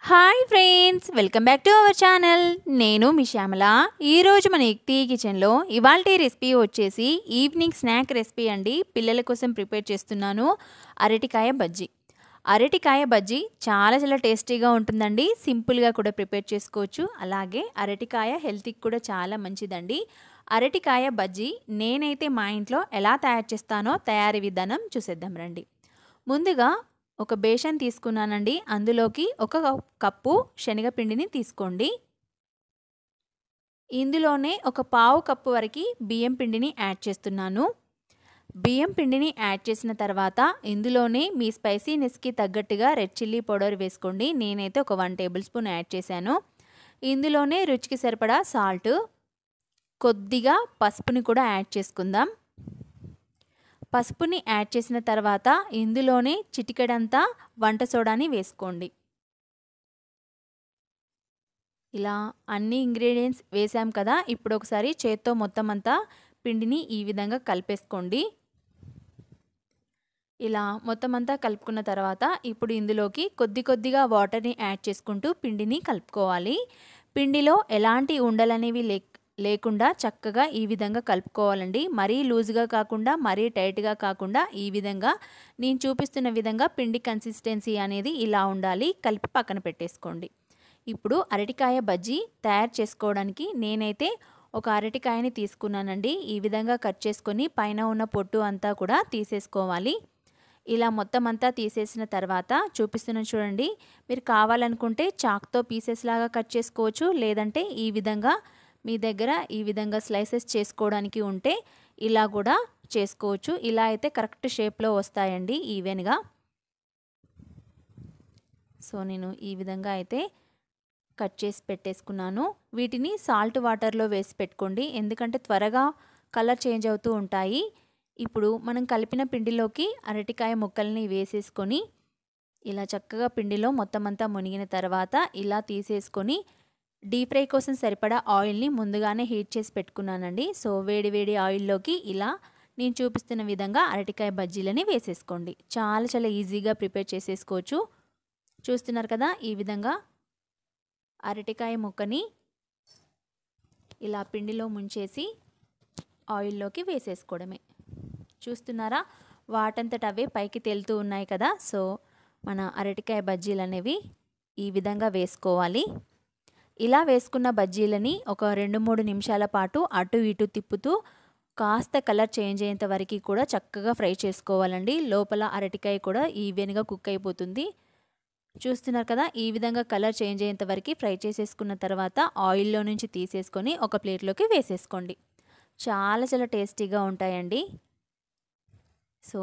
Hi friends, welcome back to our channel. నేను మీ శ్యామల. ఈరోజు మన యుక్తి కిచెన్లో ఇవాల్టి రెసిపీ వచ్చేసి ఈవినింగ్ స్నాక్ రెసిపీ అండి. పిల్లల కోసం ప్రిపేర్ చేస్తున్నాను అరటికాయ బజ్జీ. అరటికాయ బజ్జీ చాలా టేస్టీగా ఉంటుందండి. సింపుల్గా కూడా ప్రిపేర్ చేసుకోవచ్చు. అలాగే అరటికాయ హెల్త్కి కూడా చాలా మంచిదండి. అరటికాయ బజ్జీ నేనైతే మా ఇంట్లో ఎలా తయారు చేస్తానో తయారీ విధానం చూసేద్దాం రండి. ముందుగా ఒక బేషన్ తీసుకున్నానండి. అందులోకి ఒక కప్పు శనగపిండిని తీసుకోండి. ఇందులోనే ఒక పావు కప్పు వరకు బియ్యం పిండిని యాడ్ చేస్తున్నాను. బియ్యం పిండిని యాడ్ చేసిన తర్వాత ఇందులోనే మీ స్పైసీనెస్కి తగ్గట్టుగా రెడ్ చిల్లీ పౌడర్ వేసుకోండి. నేనైతే ఒక 1 టేబుల్ స్పూన్ యాడ్ చేశాను. ఇందులోనే రుచికి సరిపడా సాల్ట్, కొద్దిగా పసుపుని కూడా యాడ్ చేసుకుందాం. పసుపుని యాడ్ చేసిన తర్వాత ఇందులోనే చిటికెడంతా వంట సోడాని వేసుకోండి. ఇలా అన్ని ఇంగ్రీడియంట్స్ వేసాం కదా. ఇప్పుడు ఒకసారి చేత్తో మొత్తం అంతా పిండిని ఈ విధంగా కలిపేసుకోండి. ఇలా మొత్తం అంతా కలుపుకున్న తర్వాత ఇప్పుడు ఇందులోకి కొద్దిగా వాటర్ని యాడ్ చేసుకుంటూ పిండిని కలుపుకోవాలి. పిండిలో ఎలాంటి ఉండలనేవి లేకుండా చక్కగా ఈ విధంగా కలుపుకోవాలండి. మరీ లూజ్గా కాకుండా మరీ టైట్గా కాకుండా ఈ విధంగా నేను చూపిస్తున్న విధంగా పిండి కన్సిస్టెన్సీ అనేది ఇలా ఉండాలి. కలిపి పక్కన పెట్టేసుకోండి. ఇప్పుడు అరటికాయ బజ్జీ తయారు చేసుకోవడానికి నేనైతే ఒక అరటికాయని తీసుకున్నానండి. ఈ విధంగా కట్ చేసుకొని పైన ఉన్న పొట్టు అంతా కూడా తీసేసుకోవాలి. ఇలా మొత్తం అంతా తీసేసిన తర్వాత చూపిస్తున్నాను చూడండి. మీరు కావాలనుకుంటే చాక్తో పీసెస్ లాగా కట్ చేసుకోవచ్చు. లేదంటే ఈ విధంగా మీ దగ్గర ఈ విధంగా స్లైసెస్ చేసుకోవడానికి ఉంటే ఇలా కూడా చేసుకోవచ్చు. ఇలా అయితే కరెక్ట్ షేప్లో వస్తాయండి ఈవెన్గా. సో నేను ఈ విధంగా అయితే కట్ చేసి పెట్టేసుకున్నాను. వీటిని సాల్ట్ వాటర్లో వేసి పెట్టుకోండి. ఎందుకంటే త్వరగా కలర్ చేంజ్ అవుతూ ఉంటాయి. ఇప్పుడు మనం కలిపిన పిండిలోకి అరటికాయ ముక్కల్ని వేసేసుకొని ఇలా చక్కగా పిండిలో మొత్తం అంతా మునిగిన తర్వాత ఇలా తీసేసుకొని డీప్ ఫ్రై కోసం సరిపడా ఆయిల్ని ముందుగానే హీట్ చేసి పెట్టుకున్నానండి. సో వేడి ఆయిల్లోకి ఇలా నేను చూపిస్తున్న విధంగా అరటికాయ బజ్జీలని వేసేసుకోండి. చాలా ఈజీగా ప్రిపేర్ చేసేసుకోవచ్చు. చూస్తున్నారు కదా, ఈ విధంగా అరటికాయ ముక్కని ఇలా పిండిలో ముంచేసి ఆయిల్లోకి వేసేసుకోవడమే. చూస్తున్నారా, వాటంతట అవే పైకి తేలుతూ ఉన్నాయి కదా. సో మన అరటికాయ బజ్జీలు అనేవి ఈ విధంగా వేసుకోవాలి. ఇలా వేసుకున్న బజ్జీలని ఒక 2-3 నిమిషాల పాటు అటు ఇటు తిప్పుతూ కాస్త కలర్ చేంజ్ అయ్యేంత వరకు కూడా చక్కగా ఫ్రై చేసుకోవాలండి. లోపల అరటికాయ కూడా ఈవెన్గా కుక్ అయిపోతుంది. చూస్తున్నారు కదా, ఈ విధంగా కలర్ చేంజ్ అయ్యేంత వరకు ఫ్రై చేసేసుకున్న తర్వాత ఆయిల్లో నుంచి తీసేసుకొని ఒక ప్లేట్లోకి వేసేసుకోండి. చాలా టేస్టీగా ఉంటాయండి. సో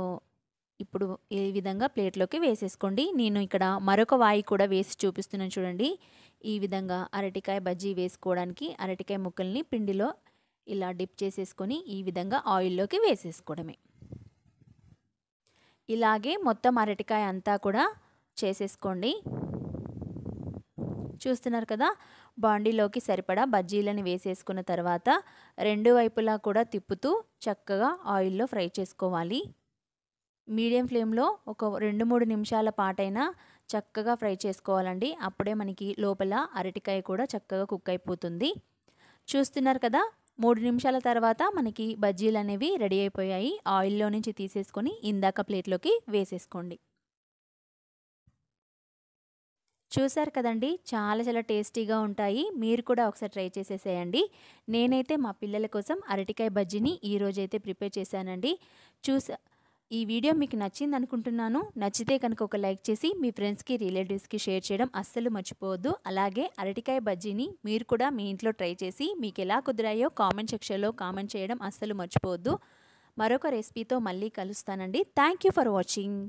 ఇప్పుడు ఈ విధంగా ప్లేట్లోకి వేసేసుకోండి. నేను ఇక్కడ మరొక వాయి కూడా వేసి చూపిస్తున్నాను చూడండి. ఈ విధంగా అరటికాయ బజ్జీ వేసుకోవడానికి అరటికాయ ముక్కల్ని పిండిలో ఇలా డిప్ చేసేసుకొని ఈ విధంగా ఆయిల్లోకి వేసేసుకోవడమే. ఇలాగే మొత్తం అరటికాయ అంతా కూడా చేసేసుకోండి. చూస్తున్నారు కదా, బాండీలోకి సరిపడా బజ్జీలను వేసేసుకున్న తర్వాత రెండు వైపులా కూడా తిప్పుతూ చక్కగా ఆయిల్లో ఫ్రై చేసుకోవాలి. మీడియం ఫ్లేమ్లో ఒక 2-3 నిమిషాల పాటైనా చక్కగా ఫ్రై చేసుకోవాలండి. అప్పుడే మనకి లోపల అరటికాయ కూడా చక్కగా కుక్ అయిపోతుంది. చూస్తున్నారు కదా, 3 నిమిషాల తర్వాత మనకి బజ్జీలు అనేవి రెడీ అయిపోయాయి. ఆయిల్లో నుంచి తీసేసుకొని ఇందాక ప్లేట్లోకి వేసేసుకోండి. చూసారు కదండి, చాలా టేస్టీగా ఉంటాయి. మీరు కూడా ఒకసారి ట్రై చేసేసేయండి. నేనైతే మా పిల్లల కోసం అరటికాయ బజ్జీని ఈరోజైతే ప్రిపేర్ చేశానండి. ఈ వీడియో మీకు నచ్చింది అనుకుంటున్నాను. నచ్చితే కనుక ఒక లైక్ చేసి మీ ఫ్రెండ్స్కి రిలేటివ్స్కి షేర్ చేయడం అస్సలు మర్చిపోవద్దు. అలాగే అరటికాయ బజ్జీని మీరు కూడా మీ ఇంట్లో ట్రై చేసి మీకు ఎలా కుదిరాయో కామెంట్ సెక్షన్లో కామెంట్ చేయడం అస్సలు మర్చిపోవద్దు. మరొక రెసిపీతో మళ్ళీ కలుస్తానండి. Thank you for watching.